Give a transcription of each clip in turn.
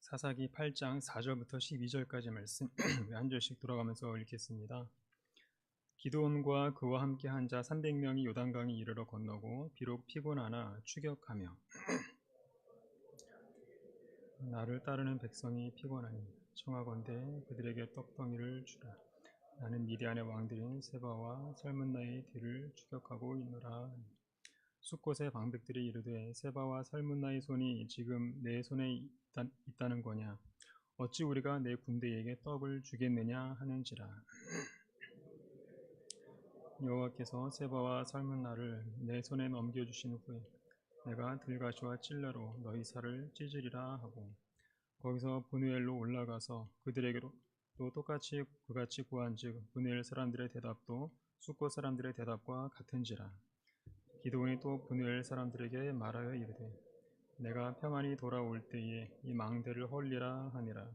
사사기 8장 4절부터 12절까지 말씀 한 절씩 돌아가면서 읽겠습니다. 기드온과 그와 함께 한 자 300명이 요단강에 이르러 건너고 비록 피곤하나 추격하며 나를 따르는 백성이 피곤하니 청하건대 그들에게 떡덩이를 주라. 나는 미디안의 왕들인 세바와 살문나의 뒤를 추격하고 있노라. 숫곳의 방백들이 이르되 세바와 살문나의 손이 지금 내 손에 있다는 거냐? 어찌 우리가 내 군대에게 떡을 주겠느냐 하는지라. 여호와께서 세바와 살문나를 내 손에 넘겨주신 후에 내가 들가시와 찔레로 너희 살을 찢으리라 하고 거기서 브누엘로 올라가서 그들에게로 또 똑같이 그같이 구한즉 브누엘 사람들의 대답도 숫곳 사람들의 대답과 같은지라. 기드온이 또 브누엘 사람들에게 말하여 이르되 내가 평안히 돌아올 때에 이 망대를 헐리라 하니라.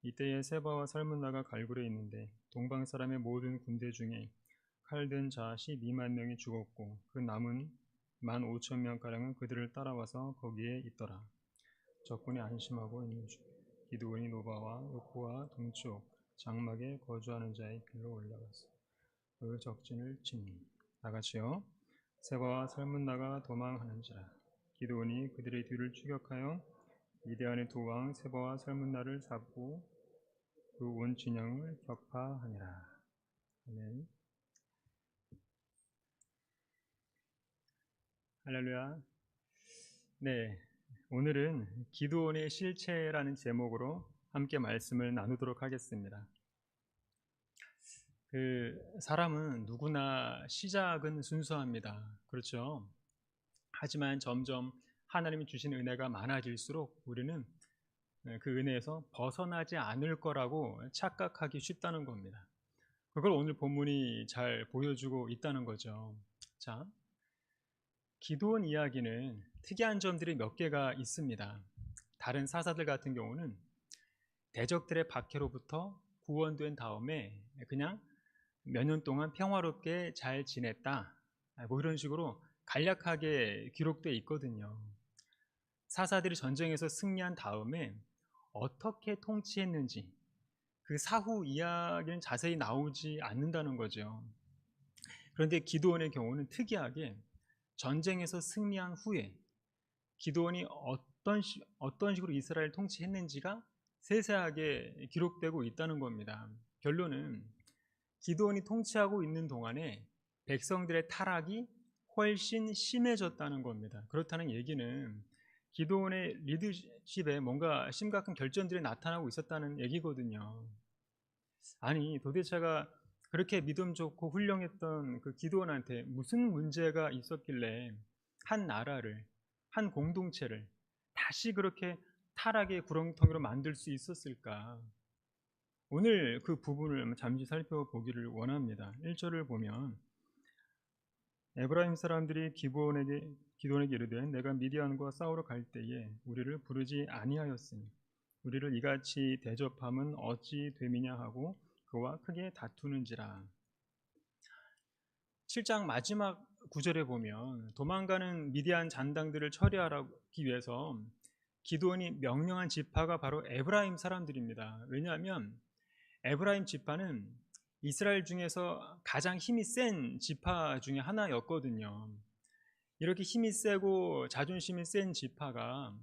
이때에 세바와 살문나가 갈굴에 있는데 동방 사람의 모든 군대 중에 칼든 자 12만 명이 죽었고 그 남은 15,000명가량은 그들을 따라와서 거기에 있더라. 적군이 안심하고 있는 중 기드온이 노바와 흑고와 동쪽 장막에 거주하는 자의 길로 올라가서 그 적진을 치니 다같이요 세바와 살문나가 도망하는지라. 기드온이 그들의 뒤를 추격하여 미디안의 두 왕 세바와 살문나를 잡고 그 온 진영을 격파하니라. 아멘. 할렐루야. 네, 오늘은 기드온의 실체라는 제목으로 함께 말씀을 나누도록 하겠습니다. 사람은 누구나 시작은 순수합니다. 그렇죠? 하지만 점점 하나님이 주신 은혜가 많아질수록 우리는 그 은혜에서 벗어나지 않을 거라고 착각하기 쉽다는 겁니다. 그걸 오늘 본문이 잘 보여주고 있다는 거죠. 자, 기드온 이야기는 특이한 점들이 몇 개가 있습니다. 다른 사사들 같은 경우는 대적들의 박해로부터 구원된 다음에 그냥 몇 년 동안 평화롭게 잘 지냈다, 뭐 이런 식으로 간략하게 기록되어 있거든요. 사사들이 전쟁에서 승리한 다음에 어떻게 통치했는지 그 사후 이야기는 자세히 나오지 않는다는 거죠. 그런데 기드온의 경우는 특이하게 전쟁에서 승리한 후에 기드온이 어떤 식으로 이스라엘을 통치했는지가 세세하게 기록되고 있다는 겁니다. 결론은 기드온이 통치하고 있는 동안에 백성들의 타락이 훨씬 심해졌다는 겁니다. 그렇다는 얘기는 기드온의 리더십에 뭔가 심각한 결전들이 나타나고 있었다는 얘기거든요. 아니, 도대체가 그렇게 믿음 좋고 훌륭했던 그 기드온한테 무슨 문제가 있었길래 한 나라를, 한 공동체를 다시 그렇게 타락의 구렁텅이로 만들 수 있었을까? 오늘 그 부분을 잠시 살펴보기를 원합니다. 1절을 보면 에브라임 사람들이 기드온에게 이르되 내가 미디안과 싸우러 갈 때에 우리를 부르지 아니하였으니 우리를 이같이 대접함은 어찌 됨이냐 하고 그와 크게 다투는지라. 7장 마지막 구절에 보면 도망가는 미디안 잔당들을 처리하기 위해서 기드온이 명령한 지파가 바로 에브라임 사람들입니다. 왜냐하면 에브라임 지파는 이스라엘 중에서 가장 힘이 센 지파 중에 하나였거든요. 이렇게 힘이 세고 자존심이 센 지파가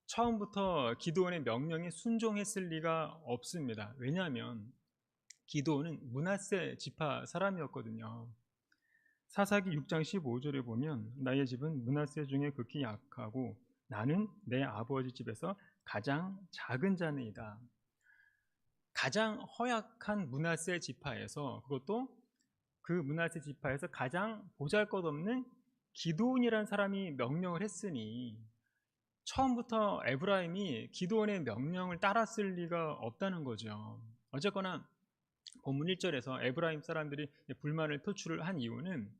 처음부터 기드온의 명령에 순종했을 리가 없습니다. 왜냐하면 기드온은 므낫세 지파 사람이었거든요. 사사기 6장 15절에 보면 나의 집은 므낫세 중에 극히 약하고 나는 내 아버지 집에서 가장 작은 자니이다. 가장 허약한 므낫세 지파에서, 그것도 그 므낫세 지파에서 가장 보잘것없는 기드온이라는 사람이 명령을 했으니 처음부터 에브라임이 기드온의 명령을 따랐을 리가 없다는 거죠. 어쨌거나 본문 1절에서 에브라임 사람들이 불만을 표출을 한 이유는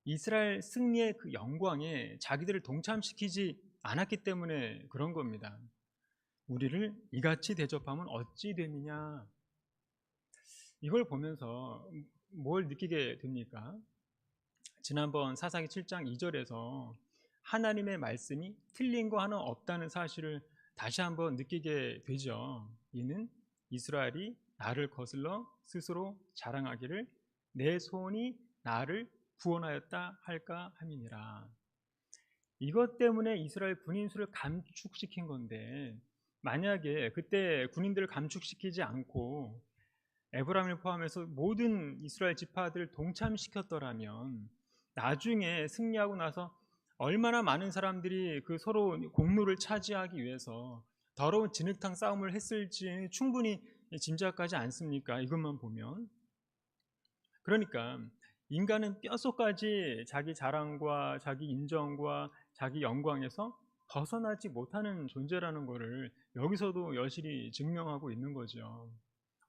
이스라엘 승리의 그 영광에 자기들을 동참시키지 않았기 때문에 그런 겁니다. 우리를 이같이 대접하면 어찌 됨이냐. 이걸 보면서 뭘 느끼게 됩니까? 지난번 사사기 7장 2절에서 하나님의 말씀이 틀린 거 하나 없다는 사실을 다시 한번 느끼게 되죠. 이는 이스라엘이 나를 거슬러 스스로 자랑하기를 내 손이 나를 구원하였다 할까 함이니라. 이것 때문에 이스라엘 군인 수를 감축시킨 건데, 만약에 그때 군인들을 감축시키지 않고 에브라임을 포함해서 모든 이스라엘 지파들을 동참시켰더라면 나중에 승리하고 나서 얼마나 많은 사람들이 그 서로 공로를 차지하기 위해서 더러운 진흙탕 싸움을 했을지 충분히 짐작하지 않습니까? 이것만 보면. 그러니까 인간은 뼛속까지 자기 자랑과 자기 인정과 자기 영광에서 벗어나지 못하는 존재라는 것을 여기서도 여실히 증명하고 있는 거죠.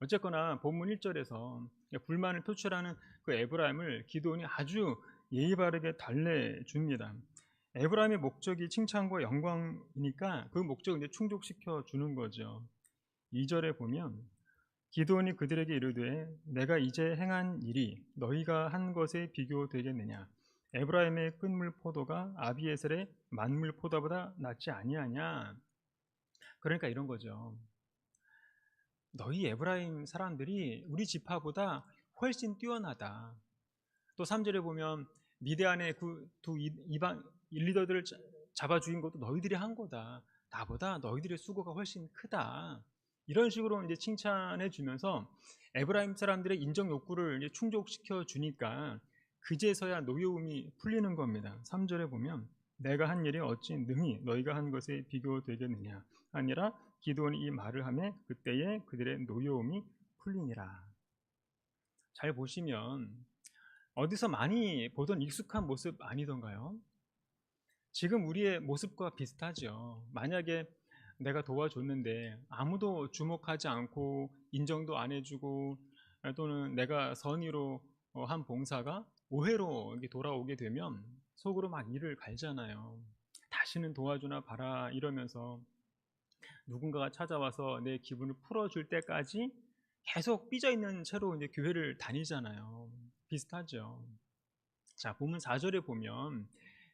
어쨌거나 본문 1절에서 불만을 표출하는 그 에브라임을 기드온이 아주 예의 바르게 달래줍니다. 에브라임의 목적이 칭찬과 영광이니까 그 목적을 이제 충족시켜 주는 거죠. 2절에 보면 기드온이 그들에게 이르되 내가 이제 행한 일이 너희가 한 것에 비교되겠느냐. 에브라임의 끝물 포도가 아비에셀의 만물 포도보다 낫지 아니하냐. 그러니까 이런 거죠. 너희 에브라임 사람들이 우리 지파보다 훨씬 뛰어나다. 또 3절에 보면 미디안의 그 두 이방 리더들을 잡아 죽인 것도 너희들이 한 거다. 나보다 너희들의 수고가 훨씬 크다. 이런 식으로 이제 칭찬해 주면서 에브라임 사람들의 인정 욕구를 이제 충족시켜 주니까 그제서야 노여움이 풀리는 겁니다. 3절에 보면 내가 한 일이 어찌 능히 너희가 한 것에 비교되겠느냐 아니라 기드온이 이 말을 하매 그때에 그들의 노여움이 풀리니라. 잘 보시면 어디서 많이 보던 익숙한 모습 아니던가요? 지금 우리의 모습과 비슷하죠. 만약에 내가 도와줬는데 아무도 주목하지 않고 인정도 안 해주고 또는 내가 선의로 한 봉사가 오해로 이렇게 돌아오게 되면 속으로 막 이를 갈잖아요. 다시는 도와주나 봐라 이러면서 누군가가 찾아와서 내 기분을 풀어줄 때까지 계속 삐져있는 채로 이제 교회를 다니잖아요. 비슷하죠. 자, 본문 4절에 보면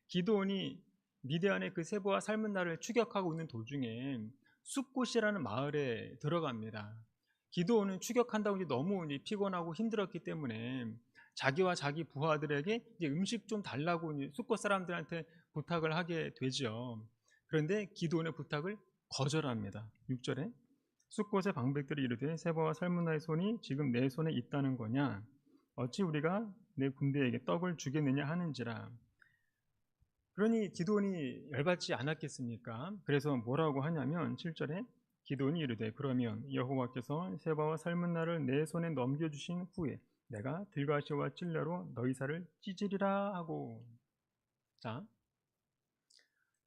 기드온이 미디안의 그 세보와 삶은 나를 추격하고 있는 도중에 숫곳이라는 마을에 들어갑니다. 기드온은 추격한다고 이제 너무 이제 피곤하고 힘들었기 때문에 자기와 자기 부하들에게 이제 음식 좀 달라고 이제 숫곳 사람들한테 부탁을 하게 되죠. 그런데 기드온의 부탁을 거절합니다. 6절에 숫곳의 방백들이 이르되 세바와 살문나의 손이 지금 내 손에 있다는 거냐 어찌 우리가 내 군대에게 떡을 주겠느냐 하는지라. 그러니 기드온이 열받지 않았겠습니까? 그래서 뭐라고 하냐면 7절에 기드온이 이르되 그러면 여호와께서 세바와 살문나를 내 손에 넘겨주신 후에 내가 들가시와 찔레로 너희 살을 찢으리라 하고. 자,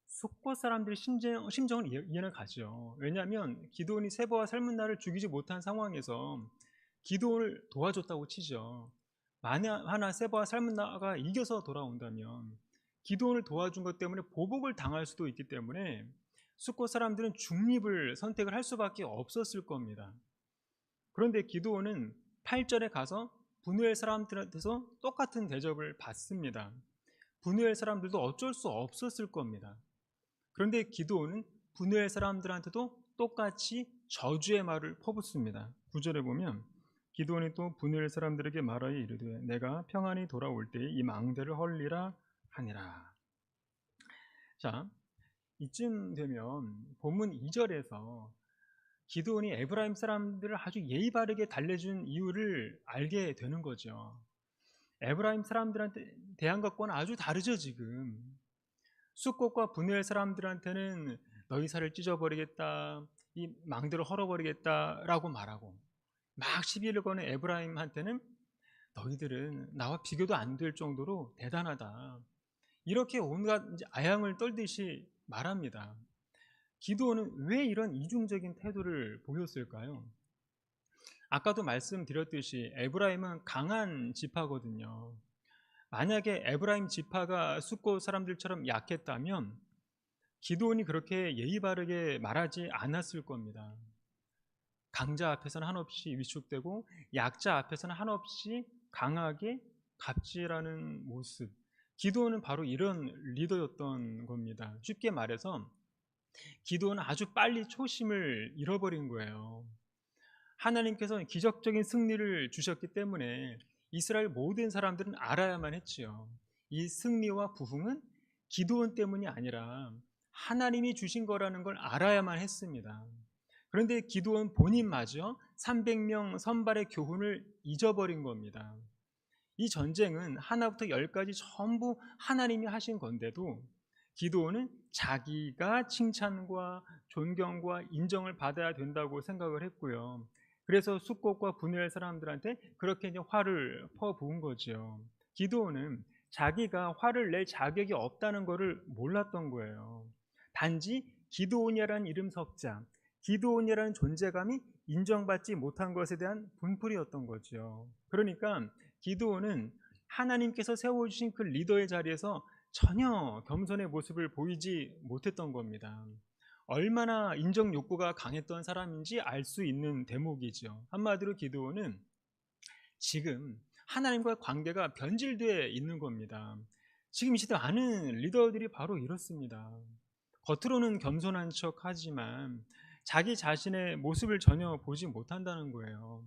숫곳 사람들의 심정은 이해는 가죠. 왜냐하면 기드온이 세바와 살문나를 죽이지 못한 상황에서 기드온을 도와줬다고 치죠. 만약 하나 세바와 살문나가 이겨서 돌아온다면 기드온을 도와준 것 때문에 보복을 당할 수도 있기 때문에 숫곳 사람들은 중립을 선택을 할 수밖에 없었을 겁니다. 그런데 기드온은 8절에 가서 분우엘 사람들한테서 똑같은 대접을 받습니다. 분우엘 사람들도 어쩔 수 없었을 겁니다. 그런데 기드온은 분우엘 사람들한테도 똑같이 저주의 말을 퍼붓습니다. 9절에 보면 기드온이 또 분우엘 사람들에게 말하여 이르되 내가 평안히 돌아올 때에 이 망대를 헐리라 하니라. 자, 이쯤 되면 본문 2절에서 기드온이 에브라임 사람들을 아주 예의 바르게 달래준 이유를 알게 되는 거죠. 에브라임 사람들한테 대한 것과는 아주 다르죠. 지금 숫곳과 분우엘 사람들한테는 너희 살을 찢어버리겠다, 이 망대를 헐어버리겠다라고 말하고 막 시비를 거는 에브라임한테는 너희들은 나와 비교도 안 될 정도로 대단하다, 이렇게 온갖 아양을 떨듯이 말합니다. 기드온은 왜 이런 이중적인 태도를 보였을까요? 아까도 말씀드렸듯이 에브라임은 강한 지파거든요. 만약에 에브라임 지파가 숫곳 사람들처럼 약했다면 기드온이 그렇게 예의 바르게 말하지 않았을 겁니다. 강자 앞에서는 한없이 위축되고 약자 앞에서는 한없이 강하게 갑질하는 모습. 기드온은 바로 이런 리더였던 겁니다. 쉽게 말해서 기드온은 아주 빨리 초심을 잃어버린 거예요. 하나님께서 기적적인 승리를 주셨기 때문에 이스라엘 모든 사람들은 알아야만 했지요. 이 승리와 부흥은 기드온 때문이 아니라 하나님이 주신 거라는 걸 알아야만 했습니다. 그런데 기드온 본인마저 300명 선발의 교훈을 잊어버린 겁니다. 이 전쟁은 하나부터 열까지 전부 하나님이 하신 건데도 기드온은 자기가 칭찬과 존경과 인정을 받아야 된다고 생각을 했고요. 그래서 숫곳과 분야의 사람들한테 그렇게 이제 화를 퍼부은 거죠. 기드온은 자기가 화를 낼 자격이 없다는 것을 몰랐던 거예요. 단지 기드온이라는 이름 석자, 기드온이라는 존재감이 인정받지 못한 것에 대한 분풀이였던 거죠. 그러니까 기드온은 하나님께서 세워주신 그 리더의 자리에서 전혀 겸손의 모습을 보이지 못했던 겁니다. 얼마나 인정 욕구가 강했던 사람인지 알 수 있는 대목이죠. 한마디로 기드온은 지금 하나님과의 관계가 변질되어 있는 겁니다. 지금 이 시대 많은 리더들이 바로 이렇습니다. 겉으로는 겸손한 척 하지만 자기 자신의 모습을 전혀 보지 못한다는 거예요.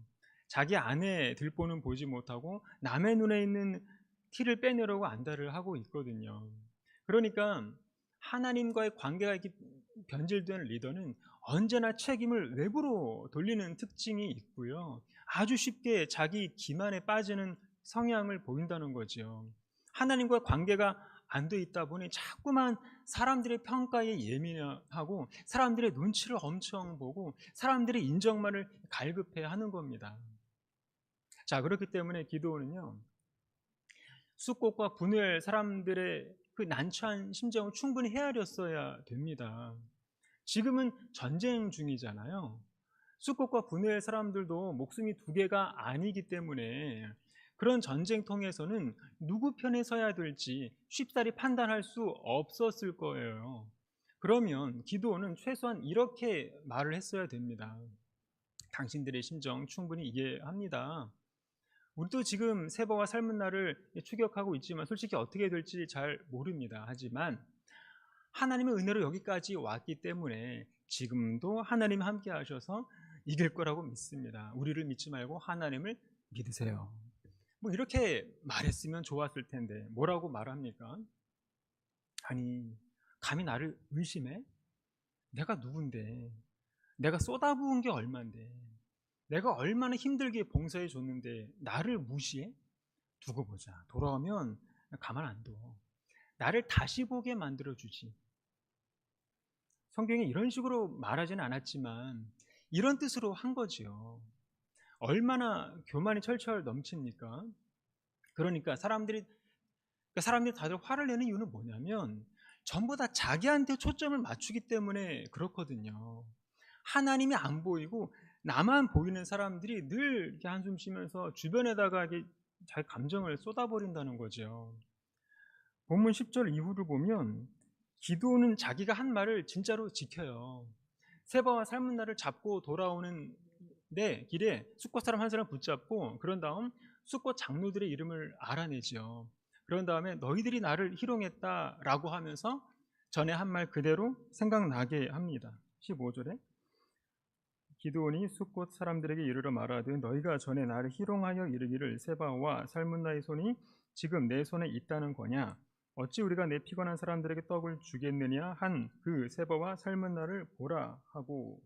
자기 안에 들보는 보지 못하고 남의 눈에 있는 티를 빼내려고 안달을 하고 있거든요. 그러니까 하나님과의 관계가 이렇게 변질된 리더는 언제나 책임을 외부로 돌리는 특징이 있고요. 아주 쉽게 자기 기만에 빠지는 성향을 보인다는 거죠. 하나님과 관계가 안 돼 있다 보니 자꾸만 사람들의 평가에 예민하고 사람들의 눈치를 엄청 보고 사람들의 인정만을 갈급해 하는 겁니다. 자, 그렇기 때문에 기도는요, 숫곳과 분노할 사람들의 그 난처한 심정을 충분히 헤아렸어야 됩니다. 지금은 전쟁 중이잖아요. 숫곳과 분노할 사람들도 목숨이 두 개가 아니기 때문에 그런 전쟁통에서는 누구 편에 서야 될지 쉽사리 판단할 수 없었을 거예요. 그러면 기도는 최소한 이렇게 말을 했어야 됩니다. 당신들의 심정 충분히 이해합니다. 우리도 지금 세바와 삶은 날을 추격하고 있지만 솔직히 어떻게 될지 잘 모릅니다. 하지만 하나님의 은혜로 여기까지 왔기 때문에 지금도 하나님이 함께 하셔서 이길 거라고 믿습니다. 우리를 믿지 말고 하나님을 믿으세요. 뭐 이렇게 말했으면 좋았을 텐데 뭐라고 말합니까? 아니, 감히 나를 의심해? 내가 누군데? 내가 쏟아부은 게 얼만데? 내가 얼마나 힘들게 봉사해 줬는데 나를 무시해? 두고 보자. 돌아오면 가만 안 둬. 나를 다시 보게 만들어 주지. 성경에 이런 식으로 말하지는 않았지만 이런 뜻으로 한 거지요. 얼마나 교만이 철철 넘칩니까? 그러니까 사람들이 다들 화를 내는 이유는 뭐냐면 전부 다 자기한테 초점을 맞추기 때문에 그렇거든요. 하나님이 안 보이고 나만 보이는 사람들이 늘 이렇게 한숨 쉬면서 주변에다가 이렇게 자기 감정을 쏟아버린다는 거죠. 본문 10절 이후를 보면 기도는 자기가 한 말을 진짜로 지켜요. 세바와 삶은 날을 잡고 돌아오는 길에 숫곳 사람 한 사람 붙잡고 그런 다음 숫곳 장로들의 이름을 알아내죠. 그런 다음에 너희들이 나를 희롱했다라고 하면서 전에 한 말 그대로 생각나게 합니다. 15절에 기드온이 숫곳 사람들에게 이르러 말하되 너희가 전에 나를 희롱하여 이르기를 세바와 살문나의 손이 지금 내 손에 있다는 거냐? 어찌 우리가 내 피곤한 사람들에게 떡을 주겠느냐 한 그 세바와 살문나를 보라 하고.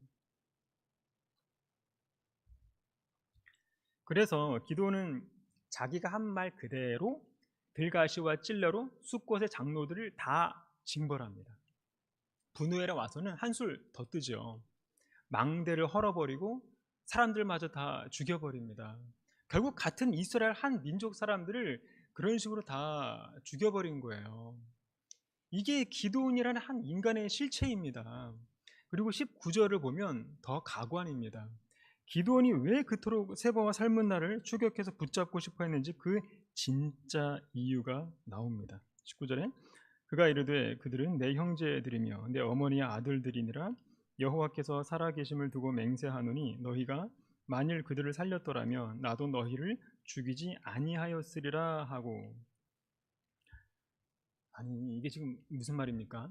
그래서 기도는 자기가 한 말 그대로 들가시와 찔레로 숫곳의 장로들을 다 징벌합니다. 분우엘에 와서는 한술 더 뜨죠. 망대를 헐어버리고 사람들마저 다 죽여버립니다. 결국 같은 이스라엘 한 민족 사람들을 그런 식으로 다 죽여버린 거예요. 이게 기드온이라는 한 인간의 실체입니다. 그리고 19절을 보면 더 가관입니다. 기드온이 왜 그토록 세바와 삶은 날을 추격해서 붙잡고 싶어 했는지 그 진짜 이유가 나옵니다. 19절에 그가 이르되 그들은 내 형제들이며 내 어머니의 아들들이니라 여호와께서 살아계심을 두고 맹세하노니 너희가 만일 그들을 살렸더라면 나도 너희를 죽이지 아니하였으리라 하고. 아니, 이게 지금 무슨 말입니까?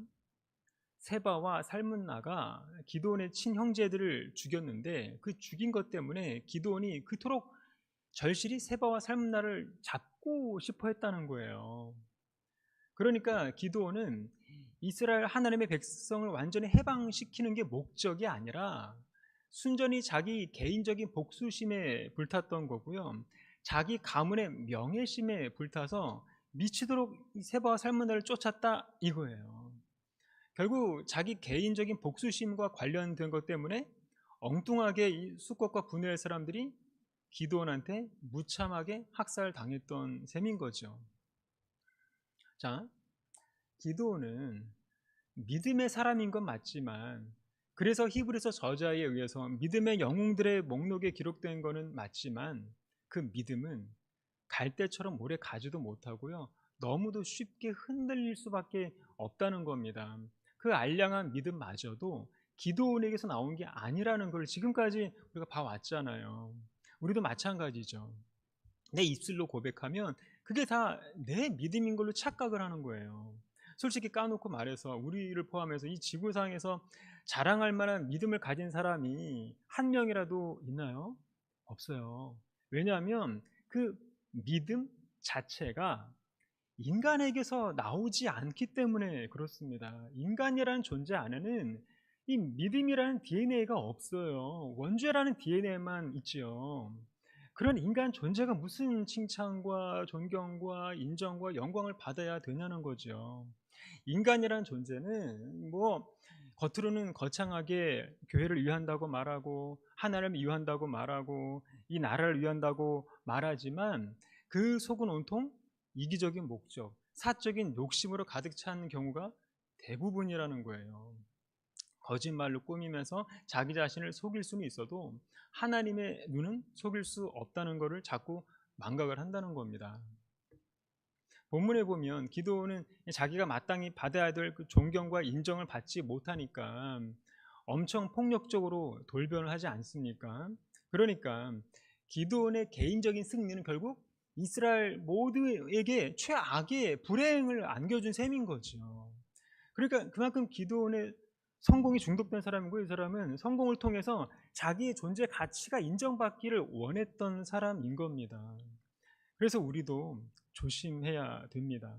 세바와 살문나가 기드온의 친형제들을 죽였는데 그 죽인 것 때문에 기드온이 그토록 절실히 세바와 살문나를 잡고 싶어 했다는 거예요. 그러니까 기드온은 이스라엘 하나님의 백성을 완전히 해방시키는 게 목적이 아니라 순전히 자기 개인적인 복수심에 불탔던 거고요. 자기 가문의 명예심에 불타서 미치도록 이 세바와 살문나를 쫓았다 이거예요. 결국 자기 개인적인 복수심과 관련된 것 때문에 엉뚱하게 이 수컷과 분노의 사람들이 기드온한테 무참하게 학살당했던 셈인 거죠. 자, 기드온은 믿음의 사람인 건 맞지만, 그래서 히브리서 저자에 의해서 믿음의 영웅들의 목록에 기록된 거는 맞지만, 그 믿음은 갈대처럼 오래 가지도 못하고요, 너무도 쉽게 흔들릴 수밖에 없다는 겁니다. 그 알량한 믿음마저도 기드온에게서 나온 게 아니라는 걸 지금까지 우리가 봐왔잖아요. 우리도 마찬가지죠. 내 입술로 고백하면 그게 다 내 믿음인 걸로 착각을 하는 거예요. 솔직히 까놓고 말해서 우리를 포함해서 이 지구상에서 자랑할 만한 믿음을 가진 사람이 한 명이라도 있나요? 없어요. 왜냐하면 그 믿음 자체가 인간에게서 나오지 않기 때문에 그렇습니다. 인간이라는 존재 안에는 이 믿음이라는 DNA가 없어요. 원죄라는 DNA만 있지요. 그런 인간 존재가 무슨 칭찬과 존경과 인정과 영광을 받아야 되냐는 거죠. 인간이란 존재는 겉으로는 거창하게 교회를 위한다고 말하고 하나님을 위한다고 말하고 이 나라를 위한다고 말하지만 그 속은 온통 이기적인 목적, 사적인 욕심으로 가득 찬 경우가 대부분이라는 거예요. 거짓말로 꾸미면서 자기 자신을 속일 수는 있어도 하나님의 눈은 속일 수 없다는 것을 자꾸 망각을 한다는 겁니다. 본문에 보면 기드온은 자기가 마땅히 받아야 될 그 존경과 인정을 받지 못하니까 엄청 폭력적으로 돌변을 하지 않습니까? 그러니까 기드온의 개인적인 승리는 결국 이스라엘 모두에게 최악의 불행을 안겨준 셈인 거죠. 그러니까 그만큼 기드온의 성공이 중독된 사람이고, 이 사람은 성공을 통해서 자기의 존재 가치가 인정받기를 원했던 사람인 겁니다. 그래서 우리도 조심해야 됩니다.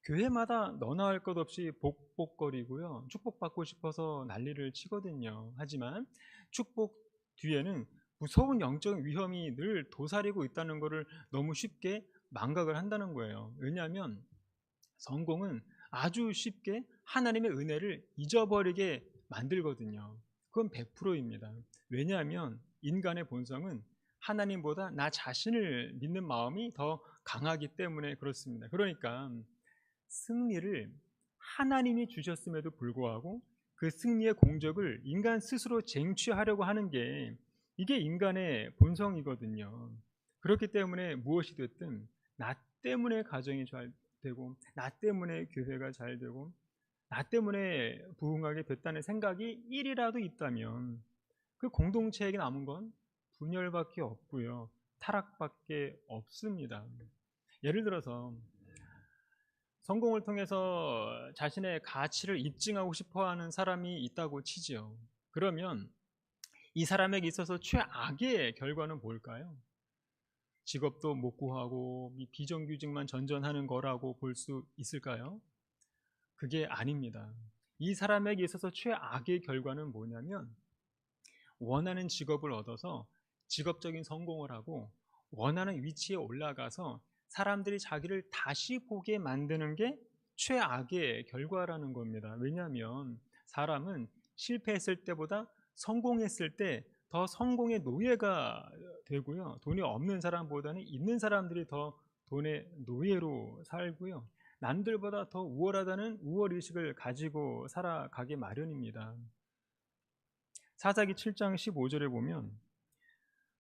교회마다 너나 할 것 없이 복복거리고요, 축복받고 싶어서 난리를 치거든요. 하지만 축복 뒤에는 무서운 영적 위험이 늘 도사리고 있다는 것을 너무 쉽게 망각을 한다는 거예요. 왜냐하면 성공은 아주 쉽게 하나님의 은혜를 잊어버리게 만들거든요. 그건 100%입니다. 왜냐하면 인간의 본성은 하나님보다 나 자신을 믿는 마음이 더 강하기 때문에 그렇습니다. 그러니까 승리를 하나님이 주셨음에도 불구하고 그 승리의 공적을 인간 스스로 쟁취하려고 하는 게, 이게 인간의 본성이거든요. 그렇기 때문에 무엇이 됐든 나 때문에 가정이 잘 되고, 나 때문에 교회가 잘 되고, 나 때문에 부흥하게 됐다는 생각이 1이라도 있다면 그 공동체에게 남은 건 분열밖에 없고요, 타락밖에 없습니다. 예를 들어서 성공을 통해서 자신의 가치를 입증하고 싶어하는 사람이 있다고 치지요. 그러면 이 사람에게 있어서 최악의 결과는 뭘까요? 직업도 못 구하고 비정규직만 전전하는 거라고 볼 수 있을까요? 그게 아닙니다. 이 사람에게 있어서 최악의 결과는 뭐냐면, 원하는 직업을 얻어서 직업적인 성공을 하고 원하는 위치에 올라가서 사람들이 자기를 다시 보게 만드는 게 최악의 결과라는 겁니다. 왜냐하면 사람은 실패했을 때보다 성공했을 때 더 성공의 노예가 되고요, 돈이 없는 사람보다는 있는 사람들이 더 돈의 노예로 살고요, 남들보다 더 우월하다는 우월의식을 가지고 살아가게 마련입니다. 사사기 7장 15절에 보면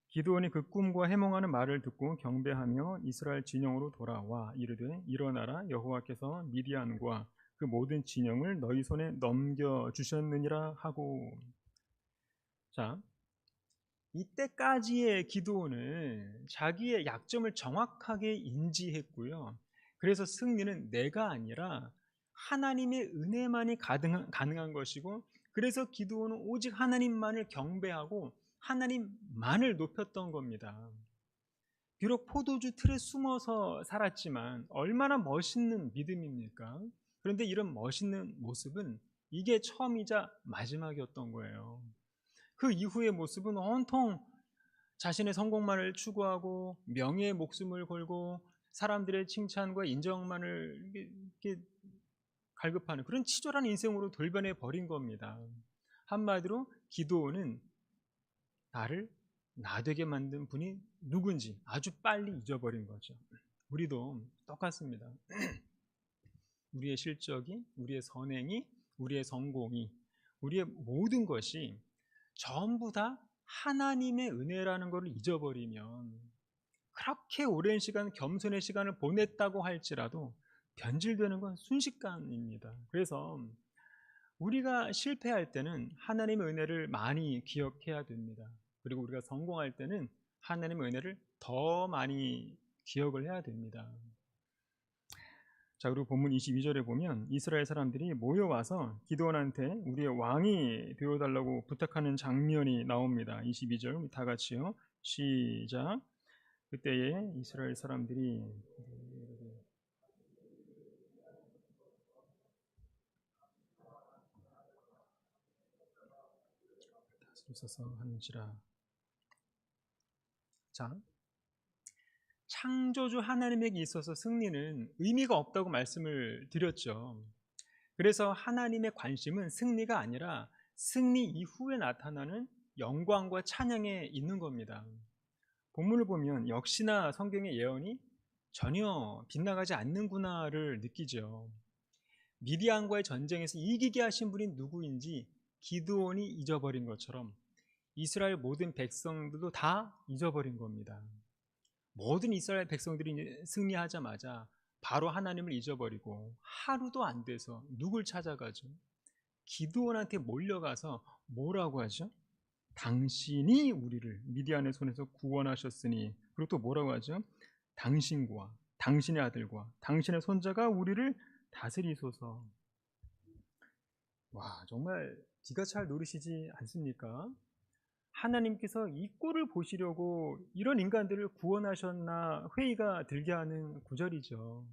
기드온이 그 꿈과 해몽하는 말을 듣고 경배하며 이스라엘 진영으로 돌아와 이르되 일어나라, 여호와께서 미디안과 그 모든 진영을 너희 손에 넘겨주셨느니라 하고. 자, 이때까지의 기드온은 자기의 약점을 정확하게 인지했고요, 그래서 승리는 내가 아니라 하나님의 은혜만이 가능한 것이고, 그래서 기드온은 오직 하나님만을 경배하고 하나님만을 높였던 겁니다. 비록 포도주 틀에 숨어서 살았지만 얼마나 멋있는 믿음입니까? 그런데 이런 멋있는 모습은 이게 처음이자 마지막이었던 거예요. 그 이후의 모습은 온통 자신의 성공만을 추구하고 명예의 목숨을 걸고 사람들의 칭찬과 인정만을 이렇게 갈급하는 그런 치졸한 인생으로 돌변해 버린 겁니다. 한마디로 기드온은 나를 나되게 만든 분이 누군지 아주 빨리 잊어버린 거죠. 우리도 똑같습니다. 우리의 실적이, 우리의 선행이, 우리의 성공이, 우리의 모든 것이 전부 다 하나님의 은혜라는 것을 잊어버리면, 그렇게 오랜 시간 겸손의 시간을 보냈다고 할지라도 변질되는 건 순식간입니다. 그래서 우리가 실패할 때는 하나님의 은혜를 많이 기억해야 됩니다. 그리고 우리가 성공할 때는 하나님의 은혜를 더 많이 기억을 해야 됩니다. 자, 그리고 본문 22절에 보면 이스라엘 사람들이 모여와서 기드온한테 우리의 왕이 되어달라고 부탁하는 장면이 나옵니다. 22절 다 같이요. 시작. 그때에 이스라엘 사람들이 다스리소서 하는지라. 자, 창조주 하나님에게 있어서 승리는 의미가 없다고 말씀을 드렸죠. 그래서 하나님의 관심은 승리가 아니라 승리 이후에 나타나는 영광과 찬양에 있는 겁니다. 본문을 보면 역시나 성경의 예언이 전혀 빗나가지 않는구나를 느끼죠. 미디안과의 전쟁에서 이기게 하신 분이 누구인지 기드온이 잊어버린 것처럼 이스라엘 모든 백성들도 다 잊어버린 겁니다. 모든 이스라엘 백성들이 승리하자마자 바로 하나님을 잊어버리고 하루도 안 돼서 누굴 찾아가죠? 기드온한테 몰려가서 뭐라고 하죠? 당신이 우리를 미디안의 손에서 구원하셨으니, 그리고 또 뭐라고 하죠? 당신과 당신의 아들과 당신의 손자가 우리를 다스리소서. 와, 정말 기가 잘 노리시지 않습니까? 하나님께서 이 꼴을 보시려고 이런 인간들을 구원하셨나 회의가 들게 하는 구절이죠.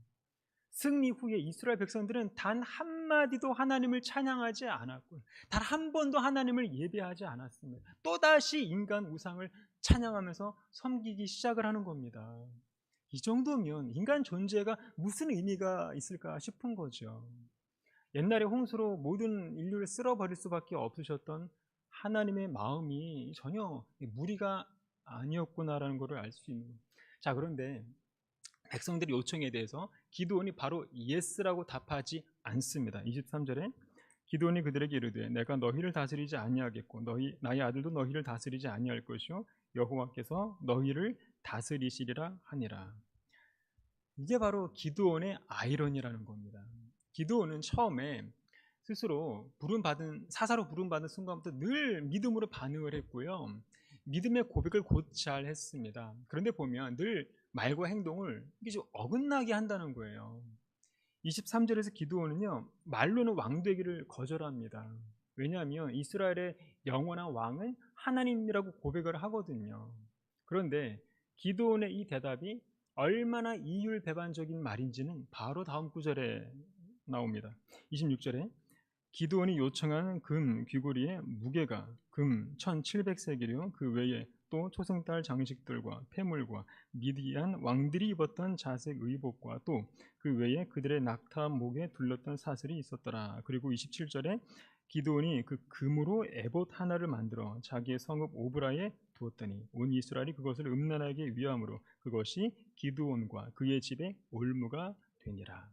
승리 후에 이스라엘 백성들은 단 한마디도 하나님을 찬양하지 않았고 단 한 번도 하나님을 예배하지 않았습니다. 또다시 인간 우상을 찬양하면서 섬기기 시작을 하는 겁니다. 이 정도면 인간 존재가 무슨 의미가 있을까 싶은 거죠. 옛날에 홍수로 모든 인류를 쓸어버릴 수밖에 없으셨던 하나님의 마음이 전혀 무리가 아니었구나라는 것을 알 수 있는 거예요. 자, 그런데 백성들의 요청에 대해서 기드온이 바로 예스라고 답하지 않습니다. 23절에 기드온이 그들에게 이르되 내가 너희를 다스리지 아니하겠고 나의 아들도 너희를 다스리지 아니할 것이요 여호와께서 너희를 다스리시리라 하니라. 이게 바로 기드온의 아이러니라는 겁니다. 기드온은 처음에 스스로 사사로 부름받은 순간부터 늘 믿음으로 반응을 했고요. 믿음의 고백을 곧잘 했습니다. 그런데 보면 늘 말과 행동을 이게 좀 어긋나게 한다는 거예요. 23절에서 기드온은요, 말로는 왕 되기를 거절합니다. 왜냐하면 이스라엘의 영원한 왕은 하나님이라고 고백을 하거든요. 그런데 기드온의 이 대답이 얼마나 이율배반적인 말인지는 바로 다음 구절에 나옵니다. 26절에 기드온이 요청하는 금 귀고리의 무게가 금 1700세겔이요 그 외에 또 초승달 장식들과 폐물과 미디안 왕들이 입었던 자색 의복과 또 그 외에 그들의 낙타 목에 둘렀던 사슬이 있었더라. 그리고 27절에 기드온이 그 금으로 에봇 하나를 만들어 자기의 성읍 오브라에 두었더니 온 이스라엘이 그것을 음란하게 위함으로 그것이 기드온과 그의 집의 올무가 되니라.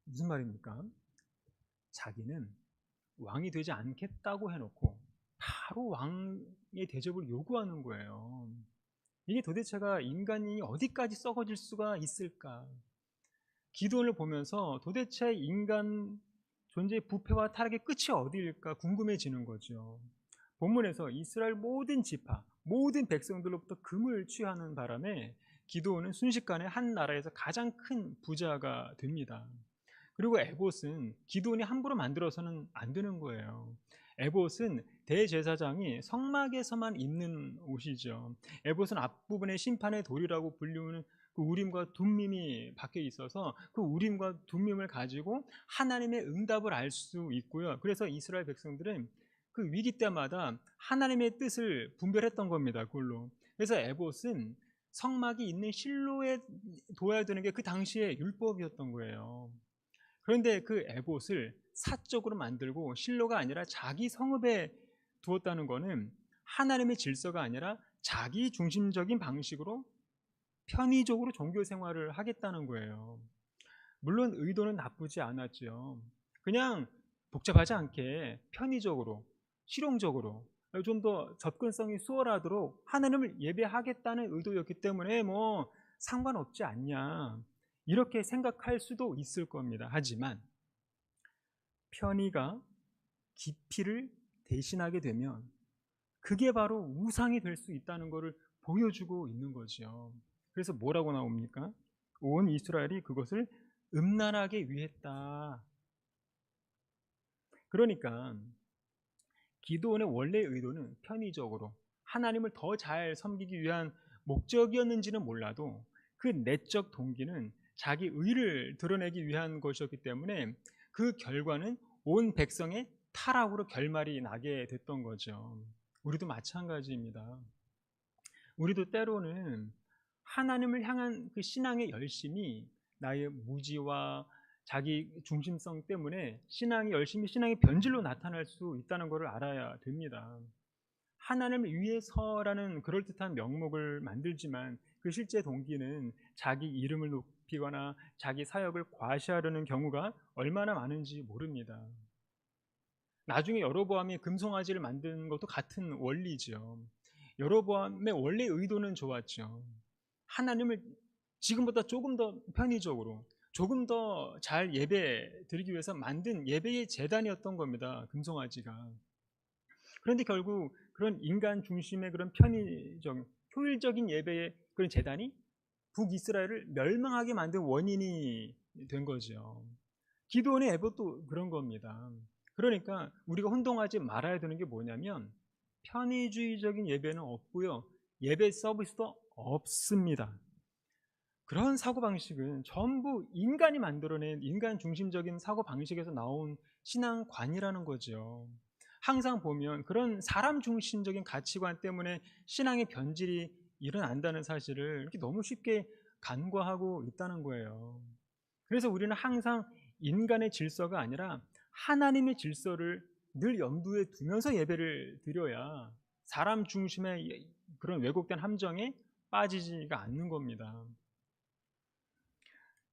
무슨 말입니까? 자기는 왕이 되지 않겠다고 해놓고 바로 왕의 대접을 요구하는 거예요. 이게 도대체가 인간이 어디까지 썩어질 수가 있을까? 기드온을 보면서 도대체 인간 존재의 부패와 타락의 끝이 어디일까 궁금해지는 거죠. 본문에서 이스라엘 모든 지파, 모든 백성들로부터 금을 취하는 바람에 기드온은 순식간에 한 나라에서 가장 큰 부자가 됩니다. 그리고 에봇은 기드온이 함부로 만들어서는 안 되는 거예요. 에봇은 대제사장이 성막에서만 입는 옷이죠. 에봇은 앞부분에 심판의 돌이라고 불리우는 그 우림과 둠밈이 박혀 있어서 그 우림과 둠밈을 가지고 하나님의 응답을 알 수 있고요. 그래서 이스라엘 백성들은 그 위기 때마다 하나님의 뜻을 분별했던 겁니다. 그걸로. 그래서 에봇은 성막이 있는 실로에 둬야 되는 게 그 당시에 율법이었던 거예요. 그런데 그 에봇을 사적으로 만들고 실로가 아니라 자기 성읍에 두었다는 것은 하나님의 질서가 아니라 자기 중심적인 방식으로 편의적으로 종교 생활을 하겠다는 거예요. 물론 의도는 나쁘지 않았죠. 그냥 복잡하지 않게 편의적으로, 실용적으로 좀 더 접근성이 수월하도록 하나님을 예배하겠다는 의도였기 때문에 뭐 상관없지 않냐 이렇게 생각할 수도 있을 겁니다. 하지만 편의가 깊이를 대신하게 되면 그게 바로 우상이 될 수 있다는 것을 보여주고 있는 거죠. 그래서 뭐라고 나옵니까? 온 이스라엘이 그것을 음란하게 위했다. 그러니까 기드온의 원래 의도는 편의적으로 하나님을 더 잘 섬기기 위한 목적이었는지는 몰라도 그 내적 동기는 자기 의를 드러내기 위한 것이었기 때문에 그 결과는 온 백성의 타락으로 결말이 나게 됐던 거죠. 우리도 마찬가지입니다. 우리도 때로는 하나님을 향한 그 신앙의 열심이 나의 무지와 자기 중심성 때문에 신앙의 변질로 나타날 수 있다는 것을 알아야 됩니다. 하나님을 위해서라는 그럴듯한 명목을 만들지만 그 실제 동기는 자기 이름을 높이거나 자기 사역을 과시하려는 경우가 얼마나 많은지 모릅니다. 나중에 여로보암이 금송아지를 만든 것도 같은 원리죠. 여로보암의 원래 의도는 좋았죠. 하나님을 지금보다 조금 더 편의적으로 조금 더 잘 예배 드리기 위해서 만든 예배의 제단이었던 겁니다. 금송아지가. 그런데 결국 그런 인간 중심의 그런 편의적, 효율적인 예배의 그런 제단이 북이스라엘을 멸망하게 만든 원인이 된 거죠. 기드온의 에봇도 그런 겁니다. 그러니까 우리가 혼동하지 말아야 되는 게 뭐냐면 편의주의적인 예배는 없고요. 예배 서비스도 없습니다. 그런 사고방식은 전부 인간이 만들어낸 인간 중심적인 사고방식에서 나온 신앙관이라는 거죠. 항상 보면 그런 사람 중심적인 가치관 때문에 신앙의 변질이 일어난다는 사실을 이렇게 너무 쉽게 간과하고 있다는 거예요. 그래서 우리는 항상 인간의 질서가 아니라 하나님의 질서를 늘 염두에 두면서 예배를 드려야 사람 중심의 그런 왜곡된 함정에 빠지지가 않는 겁니다.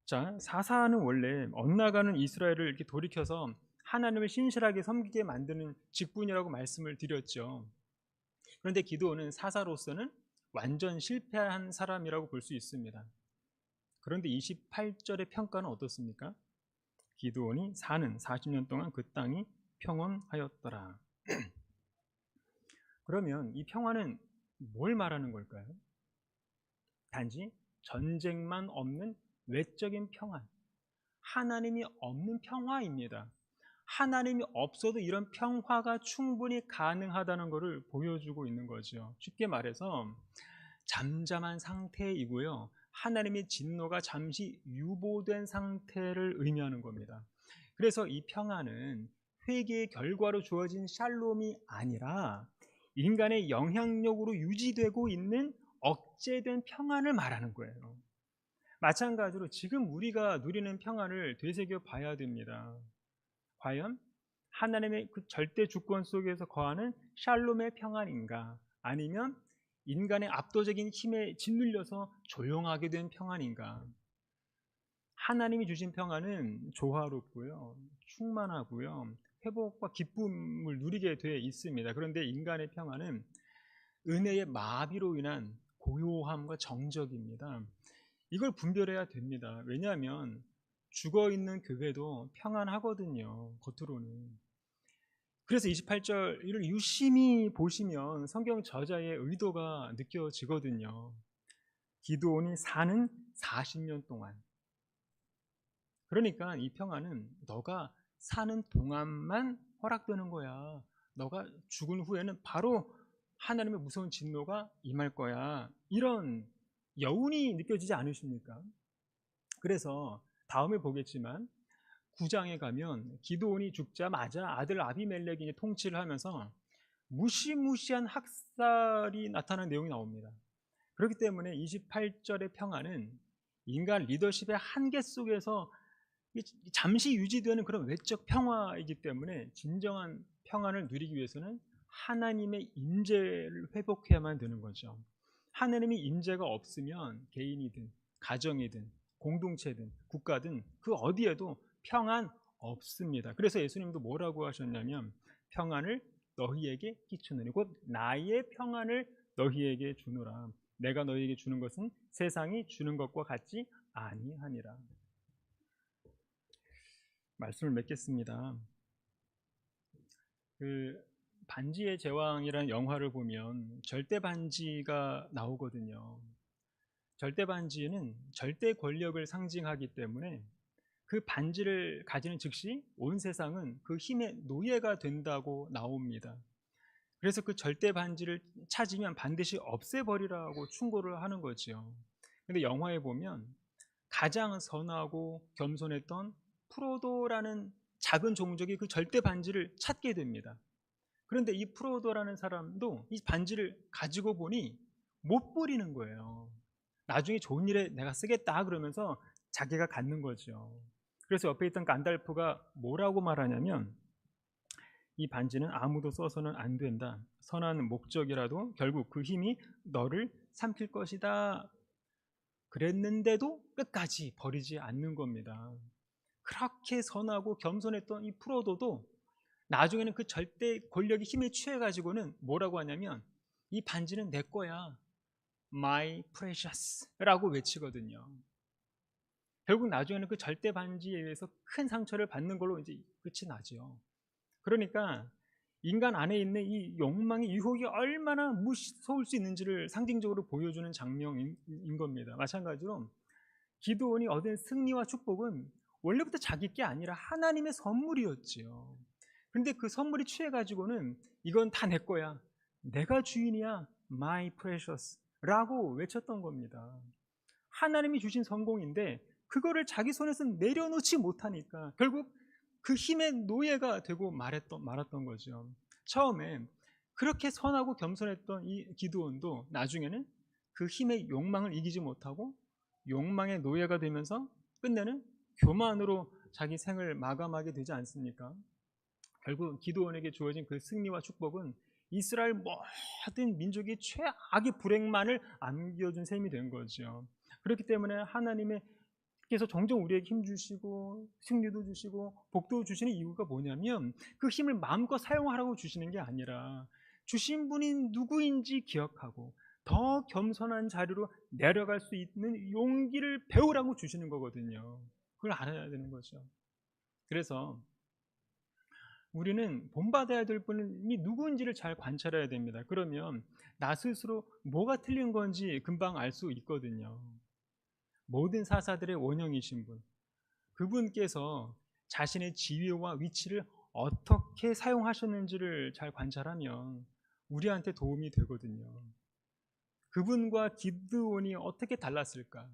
자, 사사는 원래 엇나가는 이스라엘을 이렇게 돌이켜서 하나님을 신실하게 섬기게 만드는 직분이라고 말씀을 드렸죠. 그런데 기드온은 사사로서는 완전 실패한 사람이라고 볼 수 있습니다. 그런데 28절의 평가는 어떻습니까? 기드온이 사는 40년 동안 그 땅이 평온하였더라. 그러면 이 평화는 뭘 말하는 걸까요? 단지 전쟁만 없는 외적인 평안, 하나님이 없는 평화입니다. 하나님이 없어도 이런 평화가 충분히 가능하다는 것을 보여주고 있는 거죠. 쉽게 말해서 잠잠한 상태이고요. 하나님의 진노가 잠시 유보된 상태를 의미하는 겁니다. 그래서 이 평화는 회개의 결과로 주어진 샬롬이 아니라 인간의 영향력으로 유지되고 있는 억제된 평안을 말하는 거예요. 마찬가지로 지금 우리가 누리는 평안을 되새겨 봐야 됩니다. 과연 하나님의 그 절대 주권 속에서 거하는 샬롬의 평안인가? 아니면 인간의 압도적인 힘에 짓눌려서 조용하게 된 평안인가? 하나님이 주신 평안은 조화롭고요, 충만하고요, 회복과 기쁨을 누리게 되어 있습니다. 그런데 인간의 평안은 은혜의 마비로 인한 고요함과 정적입니다. 이걸 분별해야 됩니다. 왜냐하면 죽어있는 교회도 평안하거든요, 겉으로는. 그래서 28절을 유심히 보시면 성경 저자의 의도가 느껴지거든요. 기드온이 사는 40년 동안. 그러니까 이 평안은 너가 사는 동안만 허락되는 거야. 너가 죽은 후에는 바로 하나님의 무서운 진노가 임할 거야. 이런 여운이 느껴지지 않으십니까? 그래서 다음에 보겠지만 9장에 가면 기드온이 죽자마자 아들 아비멜렉이 통치를 하면서 무시무시한 학살이 나타나는 내용이 나옵니다. 그렇기 때문에 28절의 평안은 인간 리더십의 한계 속에서 잠시 유지되는 그런 외적 평화이기 때문에 진정한 평안을 누리기 위해서는 하나님의 임재를 회복해야만 되는 거죠. 하나님의 임재가 없으면 개인이든 가정이든 공동체든 국가든 그 어디에도 평안 없습니다. 그래서 예수님도 뭐라고 하셨냐면 평안을 너희에게 끼치느니 곧 나의 평안을 너희에게 주노라. 내가 너희에게 주는 것은 세상이 주는 것과 같지 아니하니라. 말씀을 맺겠습니다. 그 반지의 제왕이라는 영화를 보면 절대 반지가 나오거든요. 절대 반지는 절대 권력을 상징하기 때문에 그 반지를 가지는 즉시 온 세상은 그 힘의 노예가 된다고 나옵니다. 그래서 그 절대 반지를 찾으면 반드시 없애버리라고 충고를 하는 거죠. 근데 영화에 보면 가장 선하고 겸손했던 프로도라는 작은 종족이 그 절대 반지를 찾게 됩니다. 그런데 이 프로도라는 사람도 이 반지를 가지고 보니 못 버리는 거예요. 나중에 좋은 일에 내가 쓰겠다 그러면서 자기가 갖는 거죠. 그래서 옆에 있던 간달프가 뭐라고 말하냐면 이 반지는 아무도 써서는 안 된다. 선한 목적이라도 결국 그 힘이 너를 삼킬 것이다. 그랬는데도 끝까지 버리지 않는 겁니다. 그렇게 선하고 겸손했던 이 프로도도 나중에는 그 절대 권력의 힘에 취해가지고는 뭐라고 하냐면 이 반지는 내 거야. My precious 라고 외치거든요. 결국 나중에는 그 절대 반지에 의해서 큰 상처를 받는 걸로 이제 끝이 나죠. 그러니까 인간 안에 있는 이 욕망의 유혹이 얼마나 무서울 수 있는지를 상징적으로 보여주는 장면인 겁니다. 마찬가지로 기드온이 얻은 승리와 축복은 원래부터 자기 게 아니라 하나님의 선물이었지요. 그런데 그 선물이 취해가지고는 이건 다 내 거야. 내가 주인이야. My precious 라고 외쳤던 겁니다. 하나님이 주신 성공인데 그거를 자기 손에서 내려놓지 못하니까 결국 그 힘의 노예가 되고 말았던 거죠. 처음에 그렇게 선하고 겸손했던 이 기드온도 나중에는 그 힘의 욕망을 이기지 못하고 욕망의 노예가 되면서 끝내는 교만으로 자기 생을 마감하게 되지 않습니까? 결국 기드온에게 주어진 그 승리와 축복은 이스라엘 모든 민족의 최악의 불행만을 안겨준 셈이 된 거죠. 그렇기 때문에 하나님께서 종종 우리에게 힘 주시고 승리도 주시고 복도 주시는 이유가 뭐냐면 그 힘을 마음껏 사용하라고 주시는 게 아니라 주신 분이 누구인지 기억하고 더 겸손한 자리로 내려갈 수 있는 용기를 배우라고 주시는 거거든요. 그걸 알아야 되는 거죠. 그래서 우리는 본받아야 될 분이 누구인지를 잘 관찰해야 됩니다. 그러면 나 스스로 뭐가 틀린 건지 금방 알 수 있거든요. 모든 사사들의 원형이신 분, 그분께서 자신의 지위와 위치를 어떻게 사용하셨는지를 잘 관찰하면 우리한테 도움이 되거든요. 그분과 기드온이 어떻게 달랐을까?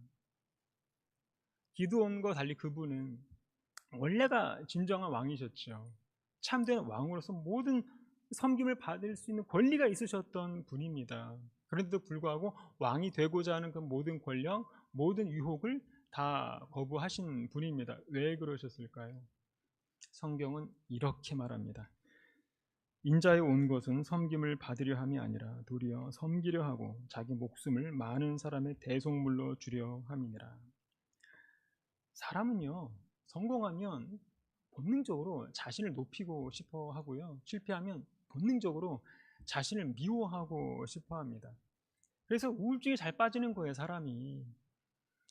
기드온과 달리 그분은 원래가 진정한 왕이셨죠. 참된 왕으로서 모든 섬김을 받을 수 있는 권리가 있으셨던 분입니다. 그런데도 불구하고 왕이 되고자 하는 그 모든 권력, 모든 유혹을 다 거부하신 분입니다. 왜 그러셨을까요? 성경은 이렇게 말합니다. 인자에 온 것은 섬김을 받으려 함이 아니라 도리어 섬기려 하고 자기 목숨을 많은 사람의 대속물로 주려 함이니라. 사람은요, 성공하면 본능적으로 자신을 높이고 싶어 하고요, 실패하면 본능적으로 자신을 미워하고 싶어 합니다. 그래서 우울증에 잘 빠지는 거예요, 사람이.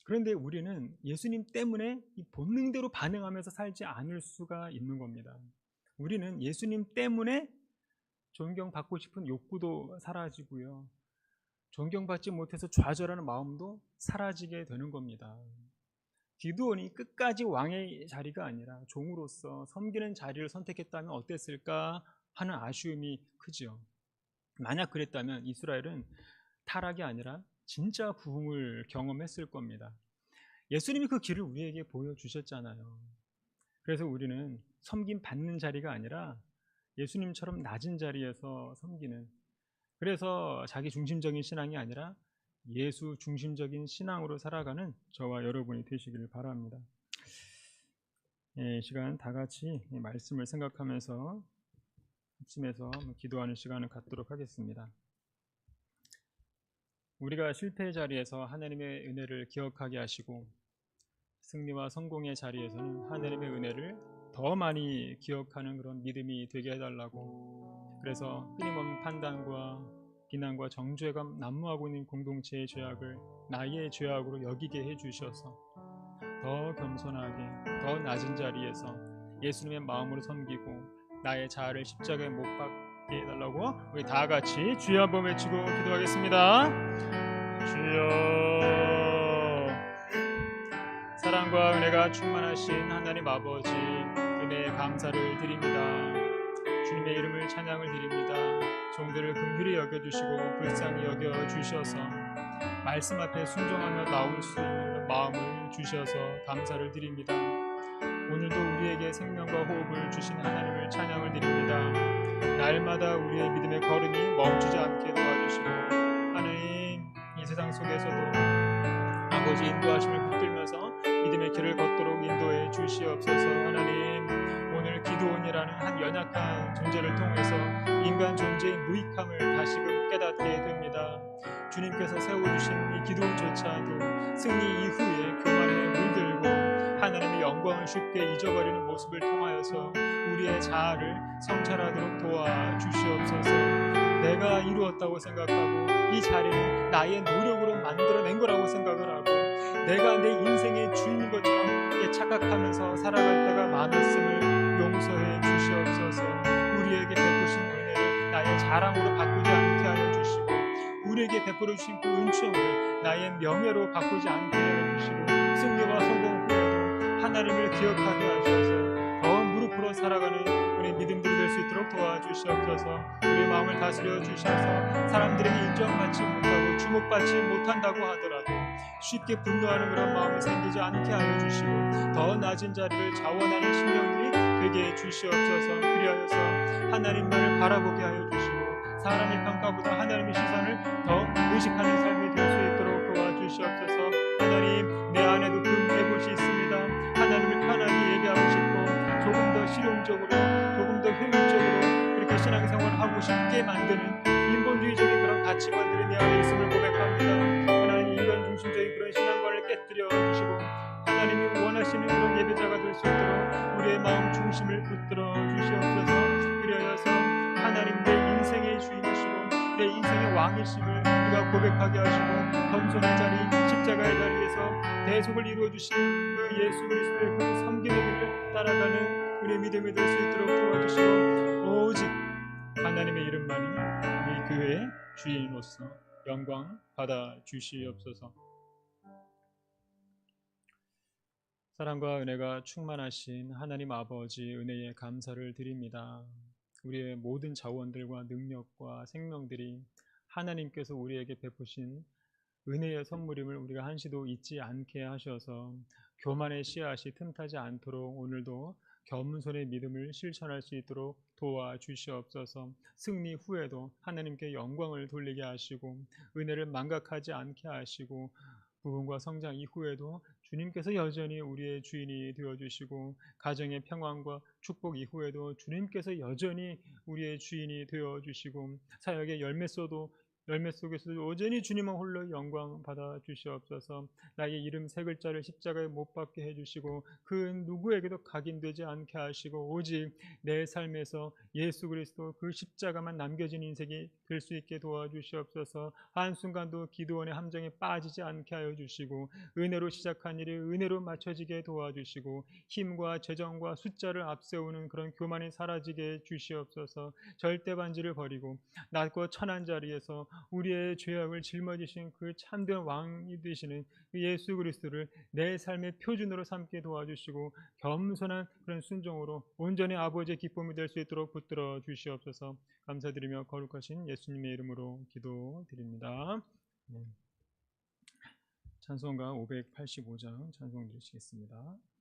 그런데 우리는 예수님 때문에 이 본능대로 반응하면서 살지 않을 수가 있는 겁니다. 우리는 예수님 때문에 존경받고 싶은 욕구도 사라지고요, 존경받지 못해서 좌절하는 마음도 사라지게 되는 겁니다. 기드온이 끝까지 왕의 자리가 아니라 종으로서 섬기는 자리를 선택했다면 어땠을까 하는 아쉬움이 크죠. 만약 그랬다면 이스라엘은 타락이 아니라 진짜 부흥을 경험했을 겁니다. 예수님이 그 길을 우리에게 보여주셨잖아요. 그래서 우리는 섬김 받는 자리가 아니라 예수님처럼 낮은 자리에서 섬기는, 그래서 자기 중심적인 신앙이 아니라 예수 중심적인 신앙으로 살아가는 저와 여러분이 되시기를 바랍니다. 이 시간 다 같이 말씀을 생각하면서 합심해서 기도하는 시간을 갖도록 하겠습니다. 우리가 실패의 자리에서 하나님의 은혜를 기억하게 하시고 승리와 성공의 자리에서는 하나님의 은혜를 더 많이 기억하는 그런 믿음이 되게 해달라고, 그래서 끊임없는 판단과 비난과 정죄감 난무하고 있는 공동체의 죄악을 나의 죄악으로 여기게 해주셔서 더 겸손하게 더 낮은 자리에서 예수님의 마음으로 섬기고 나의 자아를 십자가에 못 박게 해달라고 우리 다 같이 주여 한번 외치고 기도하겠습니다. 주여. 사랑과 은혜가 충만하신 하나님 아버지, 은혜에 감사를 드립니다. 주님의 이름을 찬양을 드립니다. 종들을 긍휼히 여겨주시고 불쌍히 여겨주셔서 말씀 앞에 순종하며 나올 수 있는 마음을 주셔서 감사를 드립니다. 오늘도 우리에게 생명과 호흡을 주신 하나님을 찬양을 드립니다. 날마다 우리의 믿음의 걸음이 멈추지 않게 도와주시고 하나님, 이 세상 속에서도 아버지 인도하심을 붙들면서 믿음의 길을 걷도록 인도해 주시옵소서. 하나님, 오늘 기드온이라는 한 연약한 존재를 통해서 인간 존재의 무익함을 다시금 깨닫게 됩니다. 주님께서 세워주신 이 기드온조차도 승리 이후에 교만에 물들고 하나님의 영광을 쉽게 잊어버리는 모습을 통하여서 우리의 자아를 성찰하도록 도와주시옵소서. 내가 이루었다고 생각하고 이 자리는 나의 노력으로 만들어낸 거라고 생각을 하고 내가 내 인생의 주인인 것처럼 착각하면서 살아갈 때가 많았음을 용서해 주시옵소서. 우리에게 베푸신 은혜를 나의 자랑으로 바꾸지 않게 하여 주시고 우리에게 베풀어 주신 그 은총을 나의 명예로 바꾸지 않게 하여 주시고 승리와 성공 후에도 하나님을 기억하게 하셔서 더 무릎 꿇어 살아가는 우리 믿음들이 될 수 있도록 도와주시옵소서. 우리 마음을 다스려 주셔서 사람들에게 인정받지 못하고 주목받지 못한다고 하더라도 쉽게 분노하는 그런 마음이 생기지 않게 하여 주시고 더 낮은 자리를 자원하는 심령들이 되게 해 주시옵소서. 그리하여서 하나님만을 바라보게 하여 주시고 사람의 평가보다 하나님의 시선을 더 의식하는 삶이 될 수 있도록 도와주시옵소서. 하나님, 내 안에도 금의 곳이 있습니다. 하나님을 편하게 예배하고 싶고 조금 더 실용적으로 조금 더 효율적으로 그렇게 신앙생활을 하고 싶게 만드는 인본주의적인 그런 가치관들이 내 안에 있음을 고백합니다. 하나님, 인간 중심적인 그런 신앙관을 깨뜨려 주시고 하나님이 원하시는 그런 예배자가 될 수 있도록 우리의 마음 중심을 붙들어 주시옵소서. 그리하여서 하나님, 내 인생의 주인이시고 내 인생의 왕이심을 우리가 고백하게 하시고 겸손의 자리, 십자가의 자리에서 대속을 이루어 주신 그 예수 그리스도의 그 섬김의 길을 따라가는 우리의 믿음이 될 수 있도록 도와주시고 오직 하나님의 이름만이 이 교회의 주인으로서 영광 받아 주시옵소서. 사랑과 은혜가 충만하신 하나님 아버지, 은혜에 감사를 드립니다. 우리의 모든 자원들과 능력과 생명들이 하나님께서 우리에게 베푸신 은혜의 선물임을 우리가 한시도 잊지 않게 하셔서 교만의 씨앗이 틈타지 않도록 오늘도 겸손의 믿음을 실천할 수 있도록 도와주시옵소서. 승리 후에도 하나님께 영광을 돌리게 하시고 은혜를 망각하지 않게 하시고 부흥과 성장 이후에도 주님께서 여전히 우리의 주인이 되어주시고 가정의 평안과 축복 이후에도 주님께서 여전히 우리의 주인이 되어주시고 사역의 열매 속에서도 여전히 주님은 홀로 영광 받아 주시옵소서. 나의 이름 세 글자를 십자가에 못 박게 해주시고 그 누구에게도 각인되지 않게 하시고 오직 내 삶에서 예수 그리스도 그 십자가만 남겨진 인생이 될 수 있게 도와주시옵소서. 한순간도 기드온의 함정에 빠지지 않게 하여 주시고 은혜로 시작한 일이 은혜로 맞춰지게 도와주시고 힘과 재정과 숫자를 앞세우는 그런 교만이 사라지게 주시옵소서. 절대 반지를 버리고 낮고 천한 자리에서 우리의 죄악을 짊어지신 그 참된 왕이 되시는 그 예수 그리스도를 내 삶의 표준으로 삼게 도와주시고 겸손한 그런 순종으로 온전히 아버지의 기쁨이 될 수 있도록 붙들어 주시옵소서. 감사드리며 거룩하신 예수님의 이름으로 기도드립니다. 찬송가 585장 찬송 드리시겠습니다.